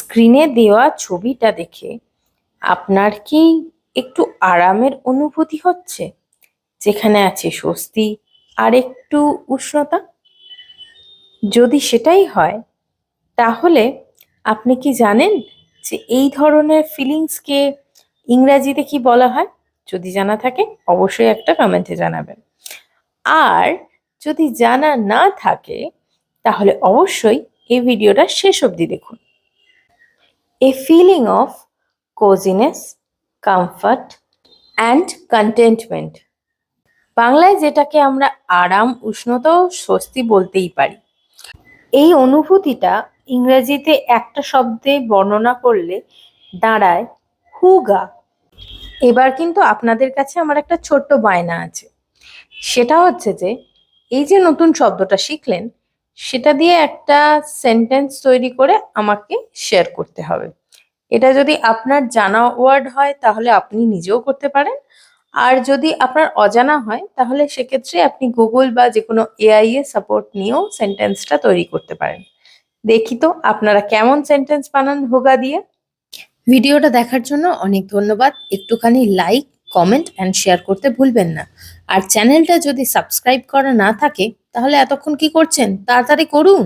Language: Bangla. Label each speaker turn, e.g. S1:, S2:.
S1: স্ক্রিনে দেওয়া ছবিটা দেখে আপনার কি একটু আরামের অনুভূতি হচ্ছে, যেখানে আছে স্বস্তি আর একটু উষ্ণতা? যদি সেটাই হয়, তাহলে আপনি কি জানেন যে এই ধরনের ফিলিংসকে ইংরাজিতে কি বলা হয়? যদি জানা থাকে অবশ্যই একটা কমেন্টে জানাবেন। আর যদি জানা না থাকে, তাহলে অবশ্যই এই ভিডিওটা শেষ অবধি দেখুন। A feeling of coziness, comfort and contentment, বাংলায় যেটাকে আমরা আরাম, উষ্ণতা ও স্বস্তি বলতেই পারি। এই অনুভূতিটা ইংরেজিতে একটা শব্দে বর্ণনা করলে দাঁড়ায় হুগা। এবার কিন্তু আপনাদের কাছে আমার একটা ছোট্ট বায়না আছে। সেটা হচ্ছে যে এই যে নতুন শব্দটা শিখলেন, সেটা দিয়ে একটা সেন্টেন্স তৈরি করে আমাকে শেয়ার করতে হবে। এটা যদি আপনার জানা ওয়ার্ড হয় তাহলে আপনি নিজেও করতে পারেন, আর যদি আপনার অজানা হয় তাহলে সেক্ষেত্রে আপনি গুগল বা যে কোনো এআই এর সাপোর্ট নিয়েও সেন্টেন্সটা তৈরি করতে পারেন। দেখি তো আপনারা কেমন সেন্টেন্স বানান হোগা দিয়ে। ভিডিওটা দেখার জন্য অনেক ধন্যবাদ। একটুখানি লাইক, কমেন্ট অ্যান্ড শেয়ার করতে ভুলবেন না। আর চ্যানেলটা যদি সাবস্ক্রাইব করা না থাকে তাহলে এতক্ষণ কি করছেন, তাড়াতাড়ি করুন।